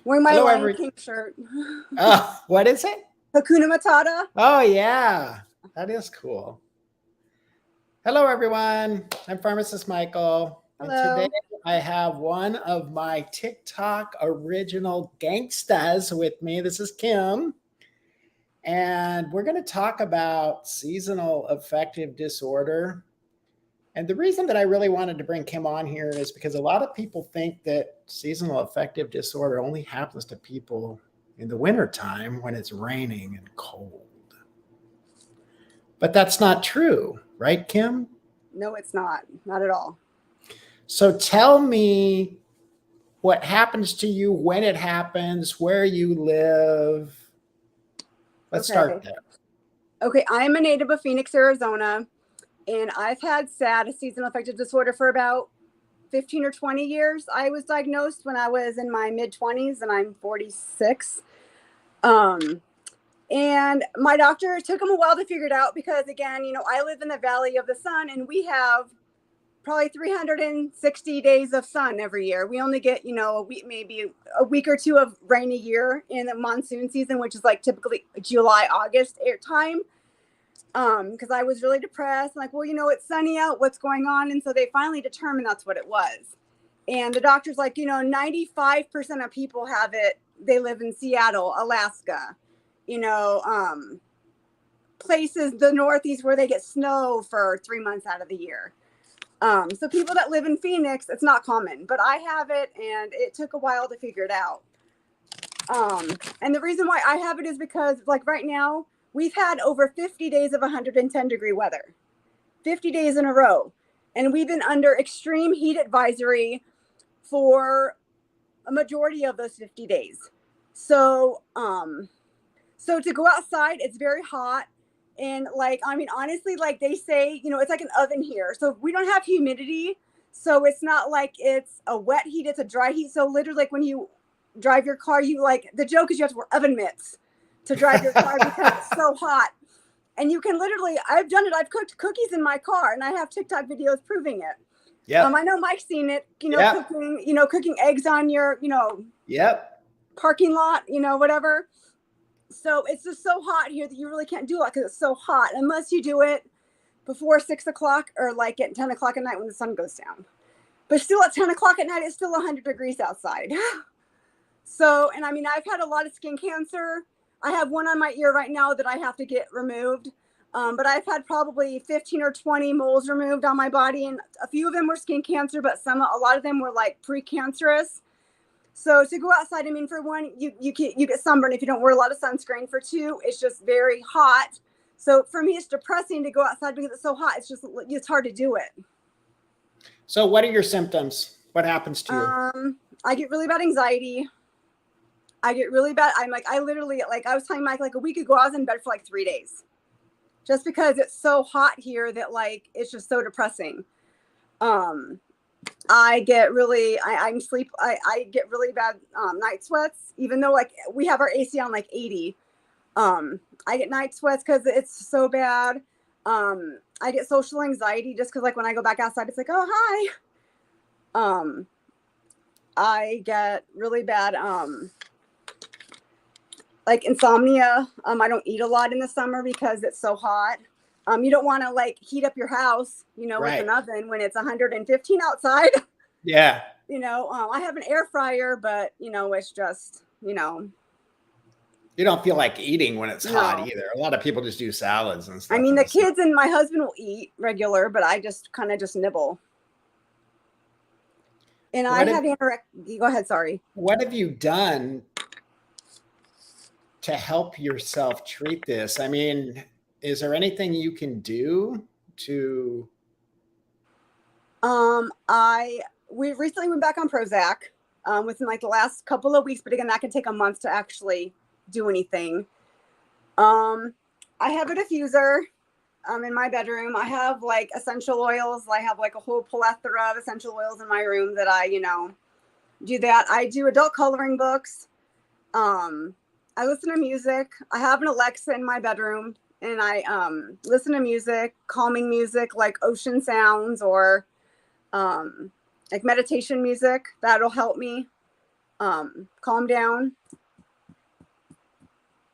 Wearing my Hello, Lion every. King shirt. What is it? Hakuna Matata. Oh, yeah. That is cool. Hello, everyone. I'm Pharmacist Michael. And today Hello. I have one of my TikTok original gangstas with me. This is Kim. And we're going to talk about seasonal affective disorder. And the reason that I really wanted to bring Kim on here is because a lot of people think that seasonal affective disorder only happens to people in the wintertime when it's raining and cold. But that's not true, right, Kim? No, it's not. Not at all. So tell me what happens to you, when it happens, where you live. Let's start Okay. there. Okay. I'm a native of Phoenix, Arizona, and I've had SAD, seasonal affective disorder, for about 15 or 20 years. I was diagnosed when I was in my mid 20s, and I'm 46. Um, and my doctor, it took him a while to figure it out because, again, I live in the Valley of the Sun, and we have probably 360 days of sun every year. We only get, a week, maybe a week or two of rain a year in the monsoon season, which is like typically July, August air time. Because I was really depressed. Like, well, it's sunny out. What's going on? And so they finally determined that's what it was. And the doctor's like, 95% of people have it. They live in Seattle, Alaska, you know, places, the Northeast, where they get snow for 3 months out of the year. So people that live in Phoenix, it's not common, but I have it, and it took a while to figure it out. And the reason why I have it is because, like, right now, we've had over 50 days of 110-degree weather, 50 days in a row. And we've been under extreme heat advisory for a majority of those 50 days. So to go outside, it's very hot. And honestly, like they say, it's like an oven here. So we don't have humidity. So it's not like it's a wet heat, it's a dry heat. So literally, like when you drive your car, the joke is you have to wear oven mitts to drive your car because it's so hot. And you can literally, I've done it. I've cooked cookies in my car, and I have TikTok videos proving it. I Yep. know Mike's seen it, Yep. cooking eggs on your, Yep. parking lot, whatever. So it's just so hot here that you really can't do it because it's so hot unless you do it before 6 o'clock or like at 10 o'clock at night when the sun goes down. But still at 10 o'clock at night, it's still 100 degrees outside. So, and I've had a lot of skin cancer. I have one on my ear right now that I have to get removed. But I've had probably 15 or 20 moles removed on my body, and a few of them were skin cancer, but a lot of them were like precancerous. So to go outside, for one, you get sunburn if you don't wear a lot of sunscreen. For two, it's just very hot. So for me, it's depressing to go outside because it's so hot. It's hard to do it. So, what are your symptoms? What happens to you? I get really bad anxiety. I get really bad. I literally, like I was telling Mike, like a week ago, I was in bed for like 3 days just because it's so hot here that like, it's just so depressing. I get really, I get really bad night sweats, even though like we have our AC on like 80. I get night sweats because it's so bad. I get social anxiety just because like when I go back outside, it's like, oh, hi. I get really bad, like insomnia. I don't eat a lot in the summer because it's so hot. You don't want to like heat up your house, with Right. an oven when it's 115 outside. Yeah. I have an air fryer, but it's just, You don't feel like eating when it's hot no. either. A lot of people just do salads and stuff in The the summer. kids and my husband will eat regular, but I just kind of just nibble. And I What have have anorexia. Go ahead, sorry. what have you done to help yourself treat this? I mean, is there anything you can do to? We recently went back on Prozac within like the last couple of weeks, but again, that can take a month to actually do anything. I have a diffuser in my bedroom. I have like essential oils. I have like a whole plethora of essential oils in my room that I, do that. I do adult coloring books. I listen to music. I have an Alexa in my bedroom, and I listen to music, calming music like ocean sounds or like meditation music. That'll help me. calm down.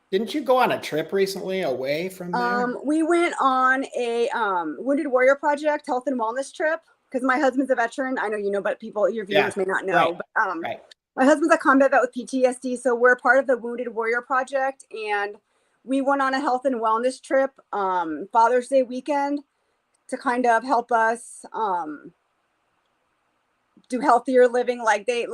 Didn't you go on a trip recently away from there? We went on a Wounded Warrior Project health and wellness trip because my husband's a veteran. I know you know, but your viewers may not know. Right, But right. my husband's a combat vet with PTSD, so we're part of the Wounded Warrior Project, and we went on a health and wellness trip Father's Day weekend to kind of help us do healthier living. Like they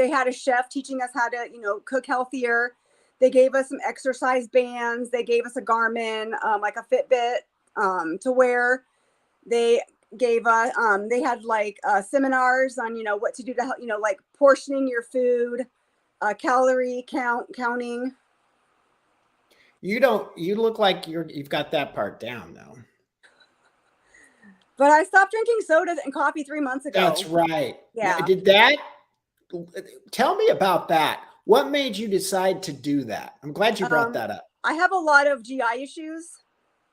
had a chef teaching us how to cook healthier. They gave us some exercise bands. They gave us a Garmin, like a Fitbit to wear. They gave us they had like seminars on what to do to help, like portioning your food, calorie counting. You look like you've got that part down though. But I stopped drinking soda and coffee 3 months ago. That's right. Yeah. Tell me about that. What made you decide to do that? I'm glad you brought that up. I have a lot of GI issues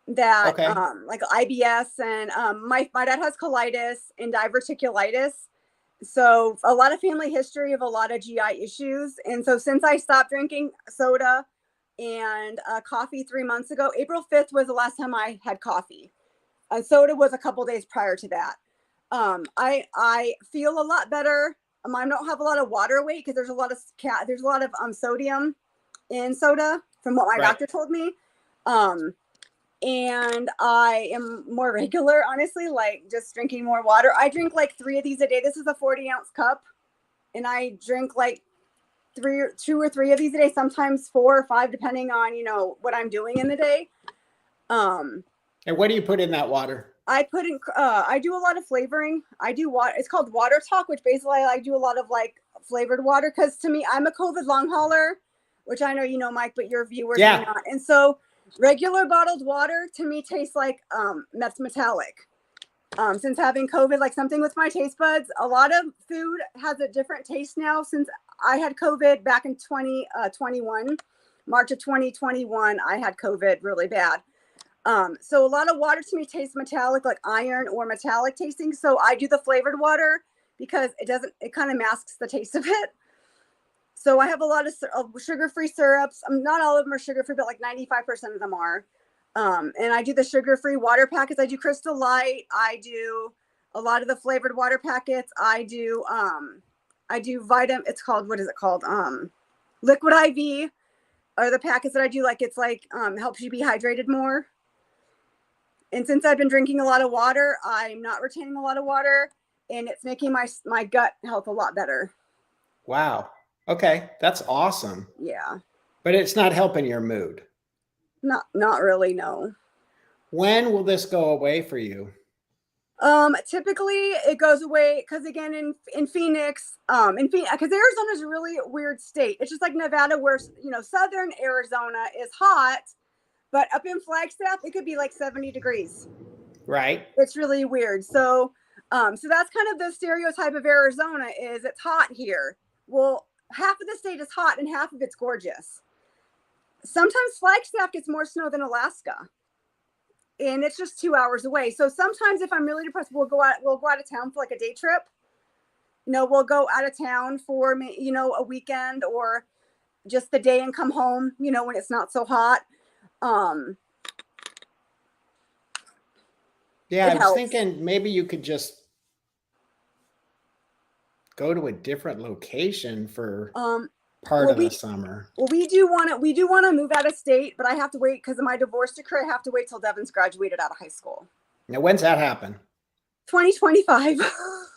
that Okay. like IBS, and my dad has colitis and diverticulitis. So a lot of family history of a lot of GI issues. And so since I stopped drinking soda and coffee 3 months ago, April 5th was the last time I had coffee. And soda was a couple days prior to that. I feel a lot better. I don't have a lot of water weight because there's a lot of sodium in soda from what my doctor told me. And I am more regular, honestly, like just drinking more water. I drink like 3 of these a day. This is a 40-ounce cup, and I drink like 2 or 3 of these a day, sometimes 4 or 5, depending on what I'm doing in the day. And what do you put in that water? I put in I do a lot of flavoring. I do water. It's called Water Talk, which basically I do a lot of like flavored water, because to me, I'm a COVID long hauler, which I know you know, Mike, but your viewers may not. And so regular bottled water to me tastes like meth metallic. Since having COVID, like something with my taste buds, a lot of food has a different taste now. Since I had COVID back in 2021, March of 2021, I had COVID really bad. So a lot of water to me tastes metallic, like iron or metallic tasting. So I do the flavored water because it kind of masks the taste of it. So I have a lot of sugar-free syrups. Not all of them are sugar-free, but like 95% of them are. And I do the sugar-free water packets. I do Crystal Light. I do a lot of the flavored water packets. I do vitamin. It's called, what is it called? Liquid IV are the packets that I do. Like it's like helps you be hydrated more. And since I've been drinking a lot of water, I'm not retaining a lot of water, and it's making my gut health a lot better. Wow. Okay. That's awesome. Yeah. But it's not helping your mood. Not really, no. When will this go away for you? Typically it goes away because again in Phoenix, because Arizona is a really weird state. It's just like Nevada, where southern Arizona is hot, but up in Flagstaff it could be like 70 degrees. Right. It's really weird. So that's kind of the stereotype of Arizona, is it's hot here. Well, half of the state is hot and half of it's gorgeous. Sometimes Flagstaff gets more snow than Alaska, and it's just 2 hours away. So sometimes if I'm really depressed, we'll go out of town for like a day trip. We'll go out of town for a weekend or just the day and come home, when it's not so hot. Yeah, I was thinking maybe you could just go to a different location for part of the summer. Well, we do want to move out of state, but I have to wait because of my divorce decree. I have to wait till Devin's graduated out of high school. Now, when's that happen? 2025.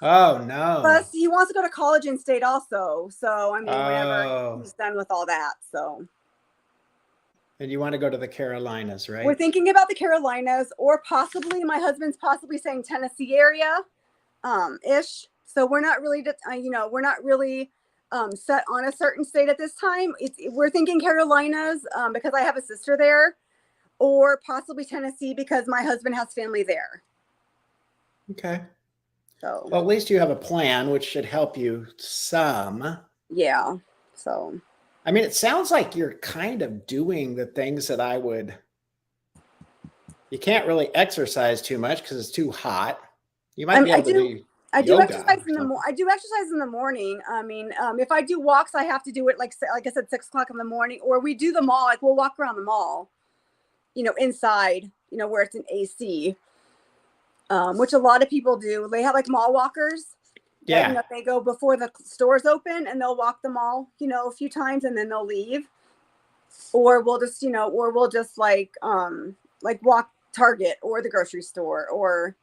Oh no. Plus, he wants to go to college in state also. So I mean, whenever he's done with all that, so. And you want to go to the Carolinas, right? We're thinking about the Carolinas, or possibly my husband's possibly saying Tennessee area, ish. So we're not really, set on a certain state at this time. We're thinking Carolinas because I have a sister there, or possibly Tennessee because my husband has family there. Okay. So well, at least you have a plan, which should help you some. Yeah. So. I mean, it sounds like you're kind of doing the things that I would. You can't really exercise too much because it's too hot. You might be able to do. I do yoga exercise or in the something. I do exercise in the morning. I mean, if I do walks, I have to do it like I said, 6 o'clock in the morning, or we do the mall. Like we'll walk around the mall, inside, where it's an AC, which a lot of people do. They have like mall walkers that Yeah. they go before the stores open and they'll walk the mall, a few times and then they'll leave. Or we'll just like walk Target or the grocery store or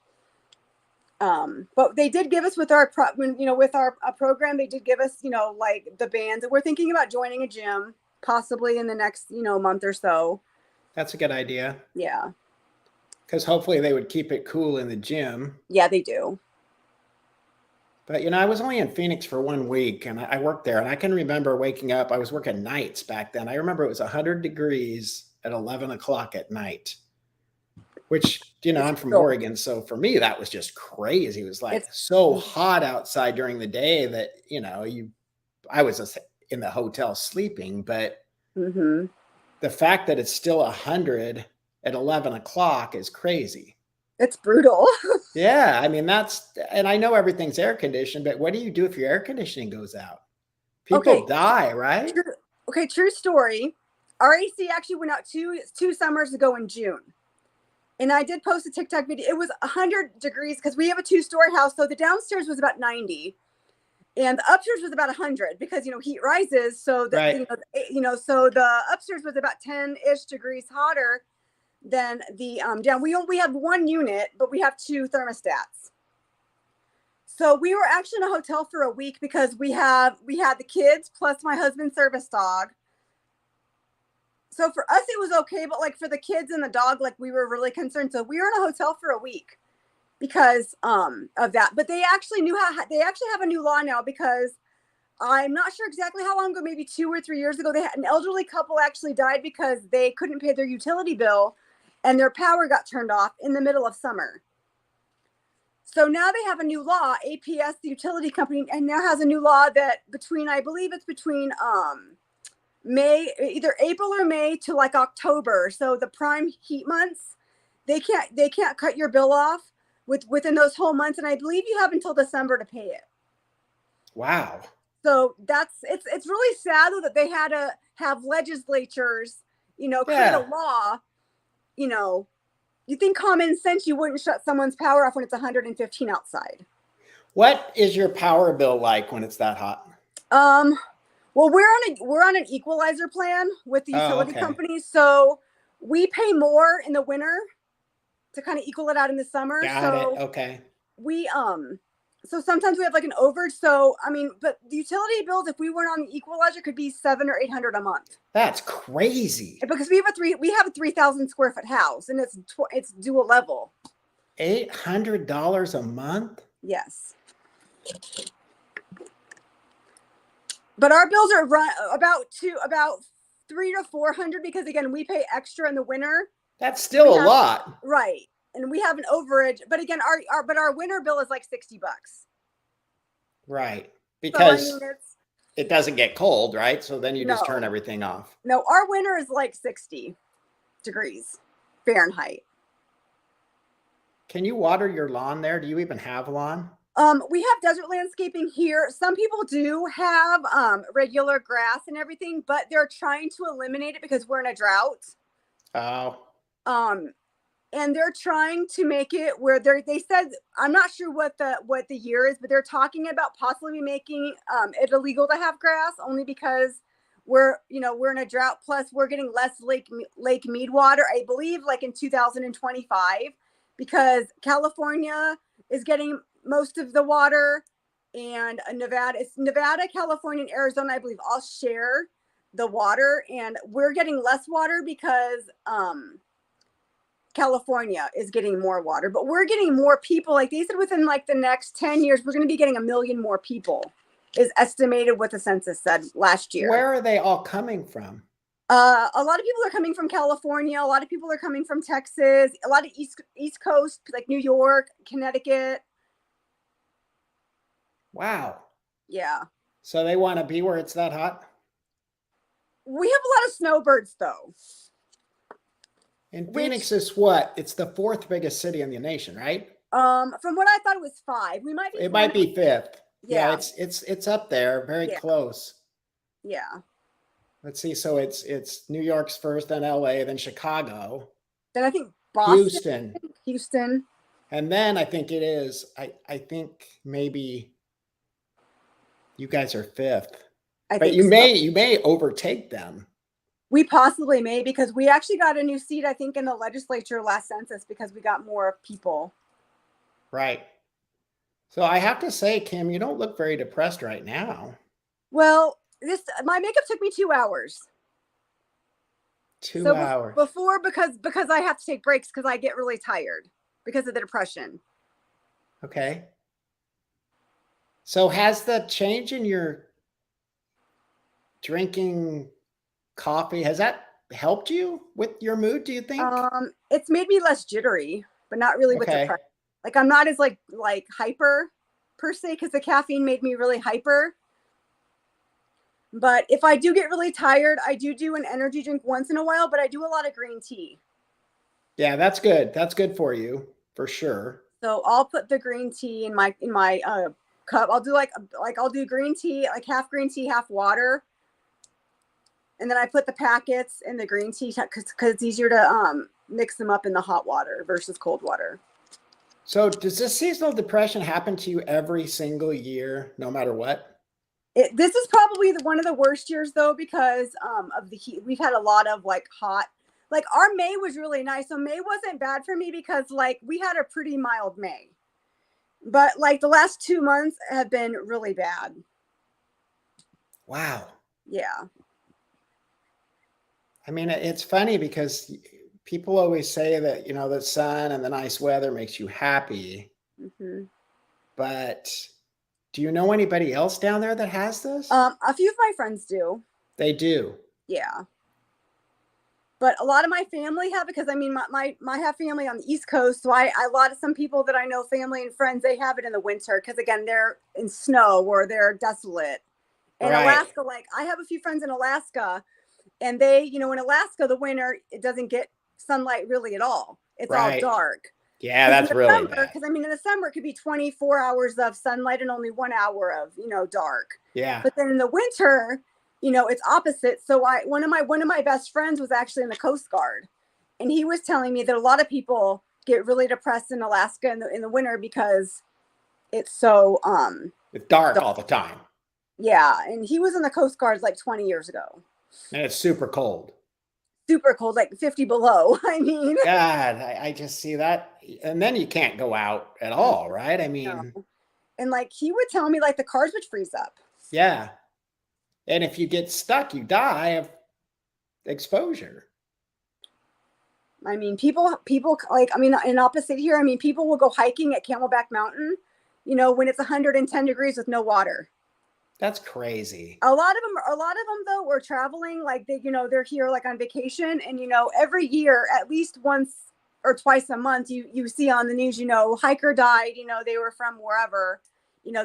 but they did give us with our with our program, they did give us like the bands, and we're thinking about joining a gym possibly in the next month or so. That's a good idea. Yeah. Because hopefully they would keep it cool in the gym. Yeah, they do. But, I was only in Phoenix for 1 week and I worked there, and I can remember waking up. I was working nights back then. I remember it was 100 degrees at 11 o'clock at night, which, I'm from Cool. Oregon. So for me, that was just crazy. It was like It's so hot outside during the day that, I was in the hotel sleeping, but mm-hmm. the fact that it's still 100 at 11 o'clock is crazy. It's brutal. Yeah, I mean, and I know everything's air conditioned, but what do you do if your air conditioning goes out? People Okay. die, right? True story. Our AC actually went out two summers ago in June. And I did post a TikTok video. It was 100 degrees because we have a 2-story house. So the downstairs was about 90 and the upstairs was about 100 because, heat rises. So Right. So the upstairs was about 10-ish degrees hotter than the down. We have one unit, but we have 2 thermostats. So we were actually in a hotel for a week because we had the kids plus my husband's service dog. So for us, it was okay. But like for the kids and the dog, like we were really concerned. So we were in a hotel for a week because of that. But they actually they actually have a new law now because I'm not sure exactly how long ago, maybe 2 or 3 years ago, they had an elderly couple actually died because they couldn't pay their utility bill and their power got turned off in the middle of summer. So now they have a new law, APS, the utility company, and now has a new law that I believe it's between May, either April or May to like October. So the prime heat months, they can't cut your bill off within those whole months. And I believe you have until December to pay it. Wow. So it's really sad though that they had to have legislatures, create a law, you think common sense, you wouldn't shut someone's power off when it's 115 outside. What is your power bill like when it's that hot? Well, we're on an equalizer plan with the utility company, so we pay more in the winter to kind of equal it out in the summer. Got it. Okay. We so sometimes we have like an overage. So I mean, but the utility bills, if we weren't on the equalizer, could be $700 or $800 a month. That's crazy. Because we have a 3,000 square foot house, and it's dual level. $800 a month? Yes. But our bills are about 300 to 400 because again we pay extra in the winter. That's still a lot, right? And we have an overage, but again, our winter bill is like $60. Right, because so, it doesn't get cold, right? So then you just turn everything off. No, our winter is like 60 degrees Fahrenheit. Can you water your lawn there? Do you even have lawn? We have desert landscaping here. Some people do have regular grass and everything, but they're trying to eliminate it because we're in a drought. Oh. And they're trying to make it where they said, I'm not sure what the year is, but they're talking about possibly making it illegal to have grass only because we're in a drought. Plus we're getting less Lake Mead water, I believe, like in 2025, because California is getting most of the water, and Nevada, California, and Arizona, I believe, all share the water, and we're getting less water because California is getting more water, but we're getting more people. Like they said, within like the next 10 years, we're going to be getting 1 million more people, is estimated what the census said last year. Where are they all coming from? A lot of people are coming from California. A lot of people are coming from Texas. A lot of East Coast, like New York, Connecticut. Wow. Yeah. So they want to be where it's that hot? We have a lot of snowbirds, though. And Phoenix is what? It's the 4th biggest city in the nation, right? From what I thought it was 5. We might be It 4 might now. be 5th. Yeah, Yeah. it's up there, very Yeah. close. Yeah. Let's see. So it's New York's first, then LA, then Chicago, Then I think Boston, Houston, Houston. and then I think it is. I think maybe you guys are 5th, I but think so. you may overtake them. We possibly may, because we actually got a new seat, I think, in the legislature last census because we got more people. Right. So I have to say, Kim, you don't look very depressed right now. Well, my makeup took me 2 hours. 2 So hours. before, because I have to take breaks because I get really tired because of the depression. Okay. So has the change in your drinking coffee, has that helped you with your mood, do you think? It's made me less jittery, but not really with Okay. depression. Like I'm not as like hyper per se, because the caffeine made me really hyper. But if I do get really tired, I do an energy drink once in a while, but I do a lot of green tea. Yeah, that's good. That's good for you, for sure. So I'll put the green tea in my cup. I'll do I'll do green tea, like half green tea, half water. And then I put the packets in the green tea because it's easier to mix them up in the hot water versus cold water. So does this seasonal depression happen to you every single year, no matter what? This is probably one of the worst years though, because of the heat. We've had a lot of hot, our May was really nice. So May wasn't bad for me because we had a pretty mild May, but the last 2 months have been really bad. Wow. Yeah. I mean, it's funny because people always say that, the sun and the nice weather makes you happy. Mm-hmm. But do you know anybody else down there that has this? A few of my friends do. They do. Yeah. But a lot of my family have it because I mean, my have family on the East Coast. So some people that I know, family and friends, they have it in the winter because again, they're in snow or they're desolate. And Right. Alaska, I have a few friends in Alaska, and they, in Alaska, the winter, it doesn't get sunlight really at all. It's all dark. Yeah, that's really bad. Because I mean, in the summer, it could be 24 hours of sunlight and only 1 hour of, dark. Yeah. But then in the winter, it's opposite. So one of my best friends was actually in the Coast Guard, and he was telling me that a lot of people get really depressed in Alaska in the winter because it's so it's dark all the time. Yeah, and he was in the Coast Guard 20 years ago. And it's super cold. Super cold, 50 below. I mean, God, I just see that. And then you can't go out at all, right? I mean, no. And he would tell me the cars would freeze up. Yeah. And if you get stuck, you die of exposure. I mean, people in opposite here, I mean, people will go hiking at Camelback Mountain, when it's 110 degrees with no water. That's crazy. A lot of them though were traveling, they're here on vacation, and every year at least once or twice a month you see on the news, hiker died, they were from wherever,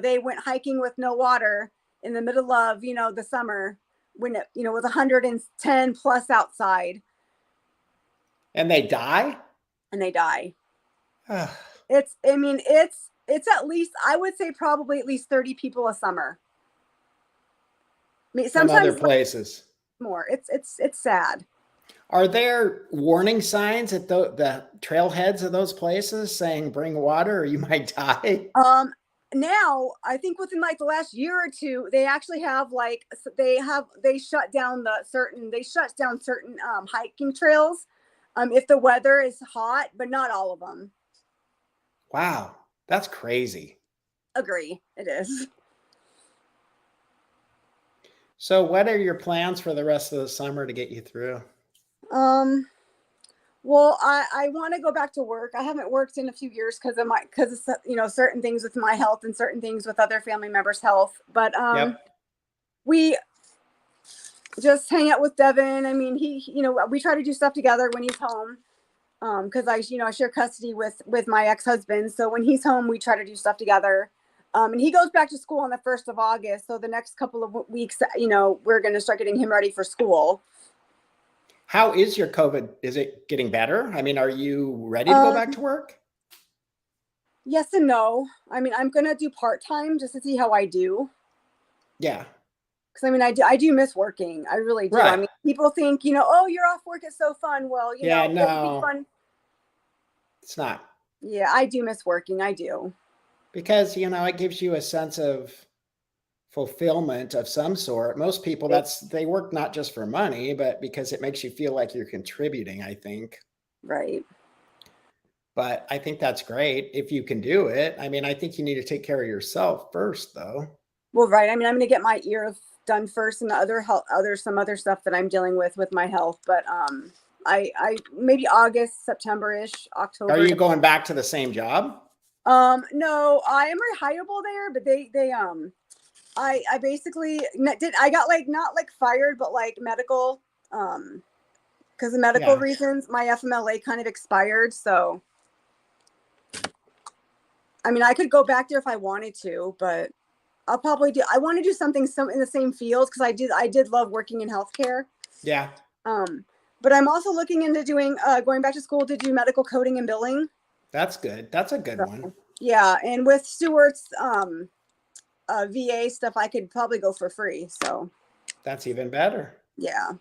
they went hiking with no water in the middle of the summer when it was 110 plus outside. And they die? And they die. It's at least, I would say probably at least 30 people a summer. I mean, sometimes from other places. More. It's sad. Are there warning signs at the trailheads of those places saying bring water or you might die? Now I think within the last year or two, they actually have they shut down certain hiking trails if the weather is hot, but not all of them. Wow, that's crazy. Agree, it is. So what are your plans for the rest of the summer to get you through? Well, I want to go back to work. I haven't worked in a few years because of certain things with my health and certain things with other family members' health. But we just hang out with Devin. I mean, we try to do stuff together when he's home. Because I share custody with my ex-husband. So when he's home, we try to do stuff together. And he goes back to school on the 1st of August. So the next couple of weeks, we're going to start getting him ready for school. How is your COVID? Is it getting better? I mean, are you ready to go back to work? Yes and no. I mean, I'm gonna do part-time just to see how I do. Yeah. Because I mean, I do miss working. I really do. I Right. mean, people think, oh, you're off work, it's so fun. Well, Yeah, it would be no, fun. it's not. Yeah, I do miss working. I do. Because, it gives you a sense of fulfillment of some sort. Most people, they work not just for money, but because it makes you feel like you're contributing, I think. Right. But I think that's great if you can do it. I mean, I think you need to take care of yourself first, though. Well, right. I mean, I'm gonna get my ear done first, and the other some other stuff that I'm dealing with my health. But I maybe August, September-ish, Are October. you going back to the same job? No, I am rehireable there, but I basically I got like not like fired, but like medical, because of medical Yeah. reasons, my FMLA kind of expired. So, I mean, I could go back there if I wanted to, but I'll probably do. I want to do something in the same field because I did love working in healthcare. Yeah. Um, but I'm also looking into doing going back to school to do medical coding and billing. That's good. That's a good one. So, yeah, and with Stewart's VA stuff, I could probably go for free. So That's even better. yeah.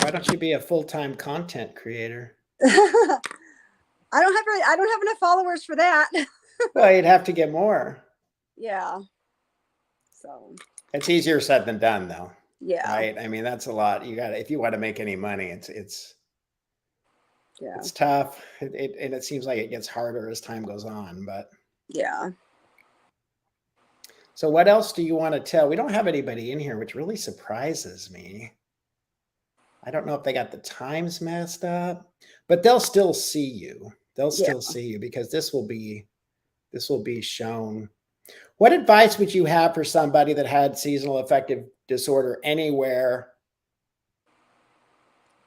Why don't you be a full-time content creator? I don't have enough followers for that. Well, you'd have to get more. Yeah. So It's easier said than done, though. yeah. Right? I mean, that's a lot. If you want to make any money, Yeah. it's tough. And it seems like it gets harder as time goes on. But Yeah. so what else do you want to tell? We don't have anybody in here, which really surprises me. I don't know if they got the times messed up, but they'll still see you. They'll Yeah. still see you because this will be shown. What advice would you have for somebody that had seasonal affective disorder anywhere?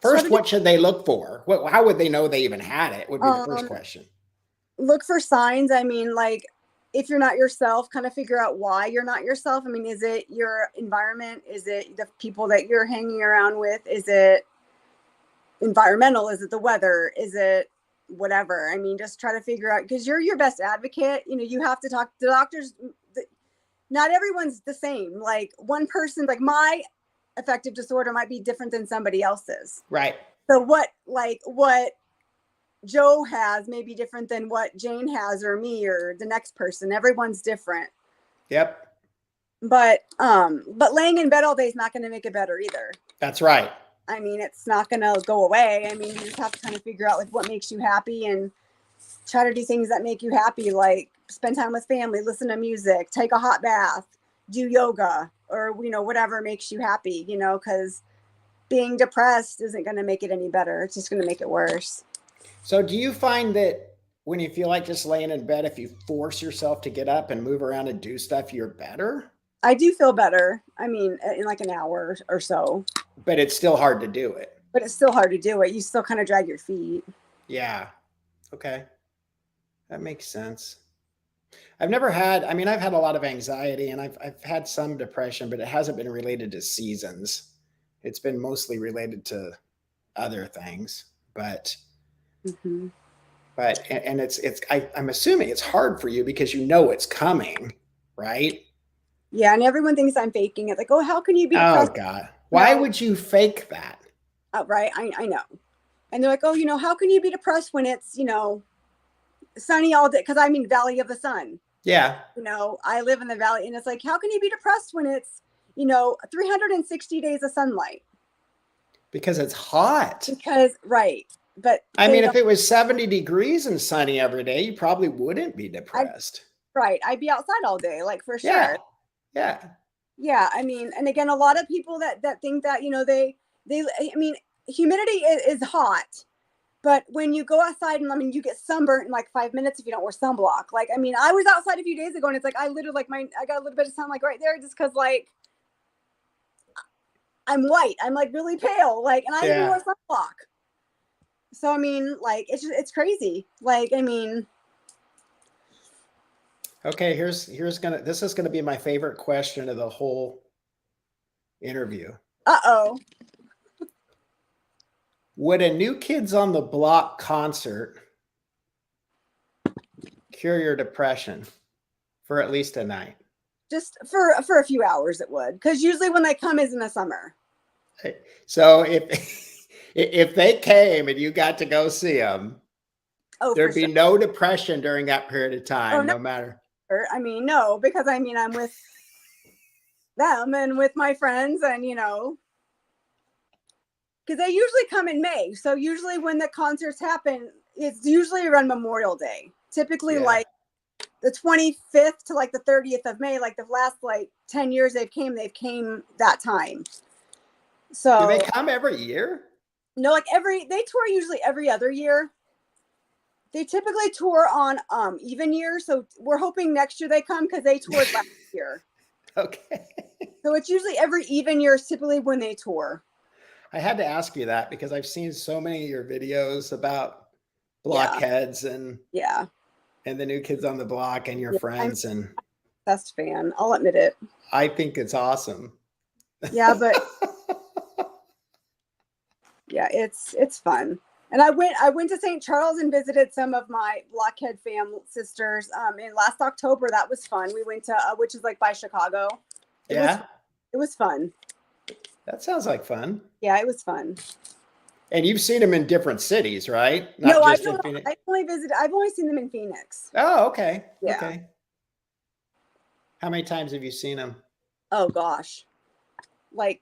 First, what should they look for? How would they know they even had it? Would be the first question. Look for signs. I mean, like if you're not yourself, kind of figure out why you're not yourself. I mean, is it your environment? Is it the people that you're hanging around with? Is it environmental? Is it the weather? Is it whatever? I mean, just try to figure out because you're your best advocate. You have to talk to doctors. Not everyone's the same. Like one person, like my affective disorder might be different than somebody else's. Right. So what Joe has may be different than what Jane has or me or the next person. Everyone's different. Yep. But laying in bed all day is not going to make it better either. That's right. I mean, it's not going to go away. I mean, you just have to kind of figure out like what makes you happy and try to do things that make you happy, like spend time with family, listen to music, take a hot bath, do yoga, or whatever makes you happy, because being depressed isn't going to make it any better. It's just going to make it worse. So do you find that when you feel like just laying in bed, if you force yourself to get up and move around and do stuff, you're better? I do feel better. I mean, in like an hour or so. But it's still hard to do it. But it's still hard to do it. You still kind of drag your feet. Yeah. Okay. That makes sense. I've had a lot of anxiety and I've had some depression, but it hasn't been related to seasons. It's been mostly related to other things, but I'm assuming it's hard for you because it's coming, right? Yeah, and everyone thinks I'm faking it. Like, oh, how can you be depressed? Oh God, why would you fake that? Right, I know. And they're like, oh, how can you be depressed when it's sunny all day? Because I'm in Valley of the Sun. Yeah. I live in the valley, and it's like, how can you be depressed when it's 360 days of sunlight? Because it's hot. Right. But I mean, if it was 70 degrees and sunny every day, you probably wouldn't be depressed. Right. I'd be outside all day, like for sure. Yeah. Yeah. Yeah. I mean, and again, a lot of people that think that, I mean, humidity is hot, but when you go outside and you get sunburnt in like 5 minutes if you don't wear sunblock. Like, I mean, I was outside a few days ago and it's like, I literally I got a little bit of sun like right there just because I'm white. I'm like really pale. Like, and I didn't wear sunblock. So, I mean, it's crazy. Like, I mean. Okay, this is gonna be my favorite question of the whole interview. Uh-oh. Would a New Kids on the Block concert cure your depression for at least a night. Just for a few hours it would, because usually when they come is in the summer. So if they came and you got to go see them, there'd be no depression during that period of time, no matter. I mean, no, because I mean, I'm with them and with my friends, and because they usually come in May. So usually when the concerts happen, it's usually around Memorial Day. Typically like the 25th to like the 30th of May, like the last like 10 years they've came that time. So do they come every year? No, like they tour usually every other year. They typically tour on even years. So we're hoping next year they come because they toured last year. Okay. So it's usually every even year is typically when they tour. I had to ask you that because I've seen so many of your videos about blockheads and the New Kids on the Block and your friends. And best fan, I'll admit it. I think it's awesome. Yeah, but yeah, it's fun. And I went to St. Charles and visited some of my blockhead fam sisters in last October. That was fun. We went to which is like by Chicago. It was fun. That sounds like fun. Yeah, it was fun. And you've seen them in different cities, right? No, I've only seen them in Phoenix. Oh, okay. Yeah. Okay. How many times have you seen them? Oh gosh. Like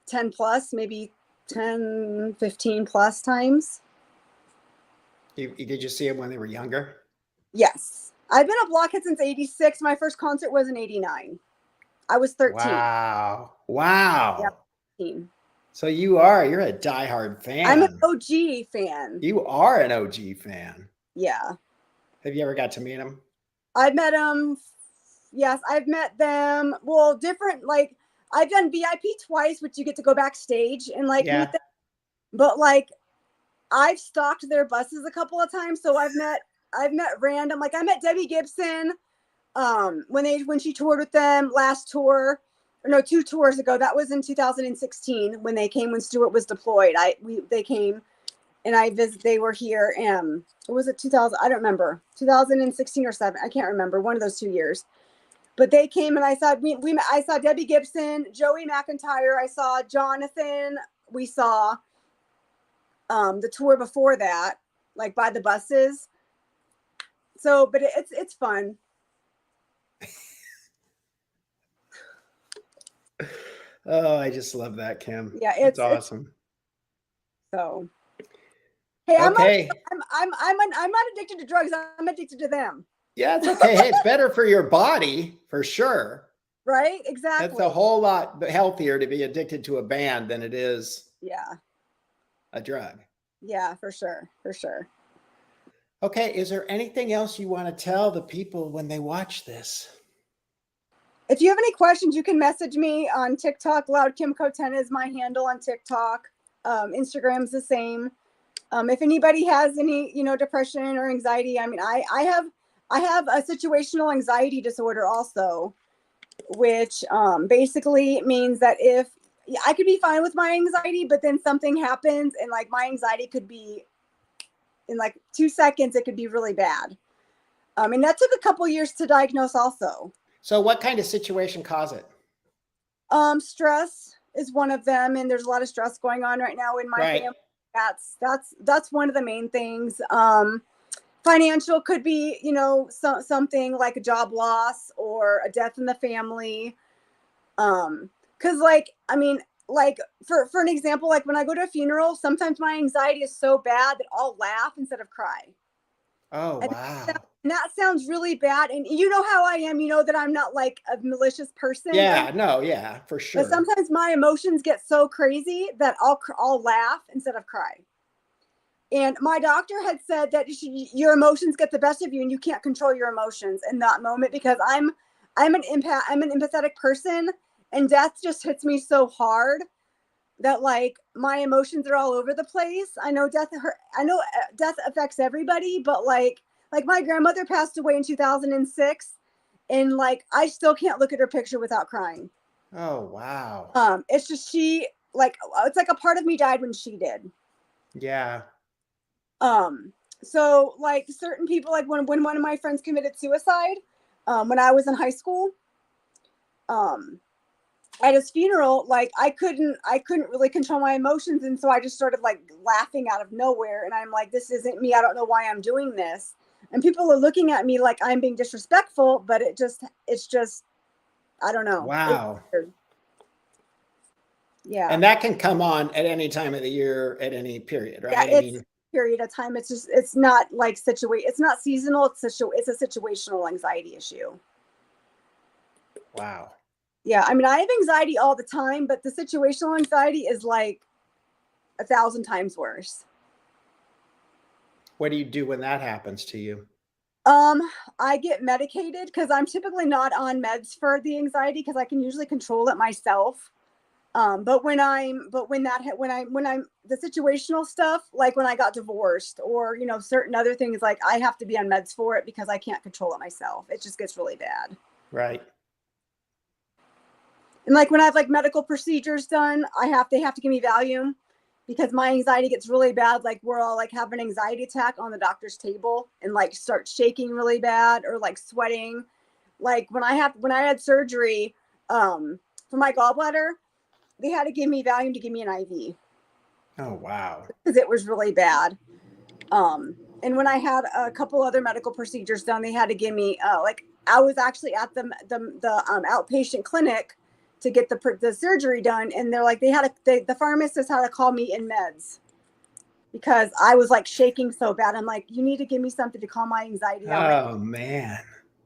10 plus, maybe 10, 15 plus times. Did you see them when they were younger? Yes. I've been a blockhead since 86. My first concert was in 89. I was 13. Wow. Yeah, 13. So you're a diehard fan. I'm an OG fan. You are an OG fan. Yeah. Have you ever got to meet them? I've met them. Yes, I've met them. Well, different, like I've done VIP twice, which you get to go backstage and like meet them. But like I've stalked their buses a couple of times. So I've met random, like I met Debbie Gibson when she toured with them last tour. Or no, 2 tours ago. That was in 2016 when they came when Stewart was deployed. They came and they were here. Was it 2000? I don't remember. 2016 or 7. I can't remember. One of those 2 years. But they came and I saw I saw Debbie Gibson, Joey McIntyre. I saw Jonathan. We saw the tour before that, like by the buses. So, but it's fun. Oh, I just love that, Kim. Yeah, it's awesome. So, hey, okay. I'm not addicted to drugs. I'm addicted to them. Yeah, it's okay. Hey, it's better for your body for sure. Right? Exactly. It's a whole lot healthier to be addicted to a band than it is a drug. Yeah, for sure. For sure. Okay. Is there anything else you want to tell the people when they watch this? If you have any questions, you can message me on TikTok. Loud Kim Co10 is my handle on TikTok. Instagram's the same. If anybody has any, depression or anxiety, I mean, I have a situational anxiety disorder also, which basically means that if I could be fine with my anxiety, but then something happens and like my anxiety could be in like 2 seconds, it could be really bad. And that took a couple years to diagnose also. So what kind of situation caused it? Stress is one of them. And there's a lot of stress going on right now in my family. That's one of the main things. Financial could be, something like a job loss or a death in the family. Cause like, I mean, like for an example, like when I go to a funeral, sometimes my anxiety is so bad that I'll laugh instead of cry. Oh, wow. And that sounds really bad. And you know how I am, that I'm not like a malicious person. Yeah, no, yeah, for sure. But sometimes my emotions get so crazy that I'll laugh instead of cry. And my doctor had said that your emotions get the best of you and you can't control your emotions in that moment because I'm an empathetic person and death just hits me so hard that like my emotions are all over the place. I know death affects everybody, but like my grandmother passed away in 2006 and like I still can't look at her picture without crying. Oh, wow. It's just it's like a part of me died when she did. Yeah. So like certain people, like when one of my friends committed suicide, when I was in high school, um, at his funeral, like I couldn't really control my emotions, and so I just started like laughing out of nowhere, and I'm like, this isn't me. I don't know why I'm doing this, and people are looking at me like I'm being disrespectful, but it's just I don't know. It's Wow. weird. Yeah. And that can come on at any time of the year, at any period, Yeah, right? I it's mean, period of time. It's not like it's not seasonal. It's a situational anxiety issue. wow. Yeah, I mean, I have anxiety all the time, but the situational anxiety is like 1,000 times worse. What do you do when that happens to you? Um, I get medicated because I'm typically not on meds for the anxiety because I can usually control it myself. But when I'm the situational stuff, like when I got divorced or, certain other things, like I have to be on meds for it because I can't control it myself. It just gets really bad. Right. And like when I have like medical procedures done, they have to give me Valium because my anxiety gets really bad. Like we're all like have an anxiety attack on the doctor's table and like start shaking really bad or like sweating. Like when I had surgery for my gallbladder, they had to give me Valium to give me an IV Oh, wow. because it was really bad. And when I had a couple other medical procedures done, they had to give me like I was actually at the outpatient clinic to get the surgery done, and they're like the pharmacist had to call me in meds because I was like shaking so bad. I'm like, you need to give me something to calm my anxiety down. Oh, man.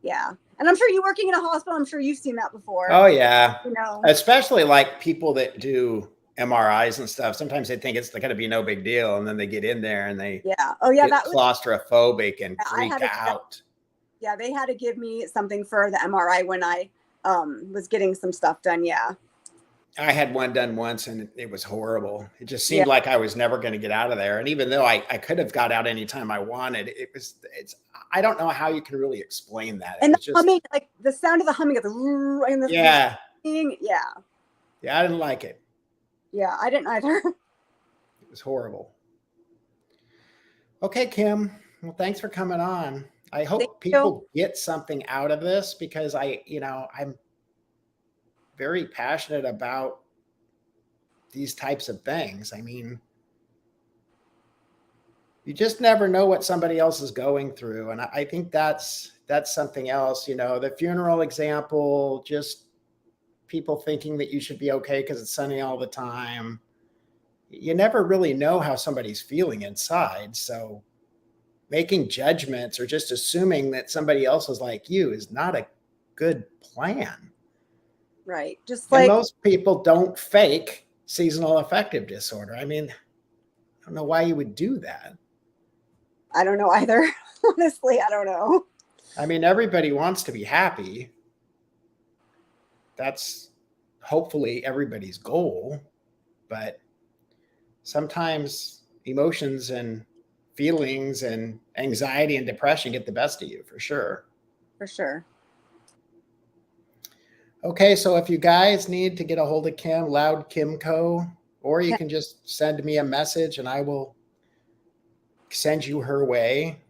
Yeah, and I'm sure you working in a hospital, I'm sure you've seen that before. Oh, yeah. You know, Especially like people that do MRIs and stuff. Sometimes they think it's going to be no big deal. And then they get in there and they yeah. Oh yeah, get that was. claustrophobic and I freak had to. out. Yeah, they had to give me something for the MRI when I was getting some stuff done. Yeah. I had one done once and it was horrible. It just Yeah. seemed like I was never going to get out of there. And even though I could have got out anytime I wanted, I don't know how you can really explain that. It And the was just, humming, like the sound of the humming of the and the yeah, thing. Yeah. I didn't like it. Yeah. I didn't either. It was horrible. Okay, Kim. Well, thanks for coming on. I Thank hope you. people get something out of this because I'm very passionate about these types of things. I mean, you just never know what somebody else is going through. And I think that's something else, the funeral example, just people thinking that you should be okay because it's sunny all the time. You never really know how somebody's feeling inside. So making judgments or just assuming that somebody else is like you is not a good plan. Right. Just And like, most people don't fake seasonal affective disorder. I mean, I don't know why you would do that. I don't know either. Honestly, I don't know. I mean, everybody wants to be happy. That's hopefully everybody's goal. But sometimes emotions and feelings and anxiety and depression get the best of you for sure. For sure. Okay, so if you guys need to get a hold of Kim, Loud Kimco, or you can just send me a message and I will send you her way.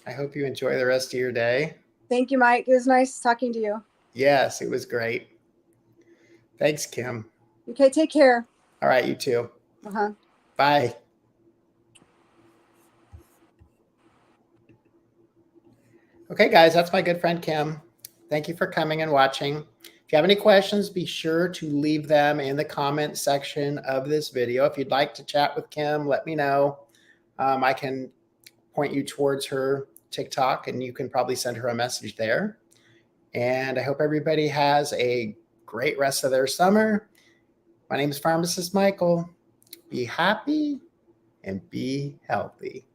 I hope you enjoy the rest of your day. Thank you, Mike. It was nice talking to you. Yes, it was great. Thanks, Kim. Okay. Take care. All right, you too. Uh-huh. Bye. Okay, guys, that's my good friend Kim. Thank you for coming and watching. If you have any questions, be sure to leave them in the comment section of this video. If you'd like to chat with Kim, let me know. I can point you towards her TikTok and you can probably send her a message there. And I hope everybody has a great rest of their summer. My name is Pharmacist Michael. Be happy and be healthy.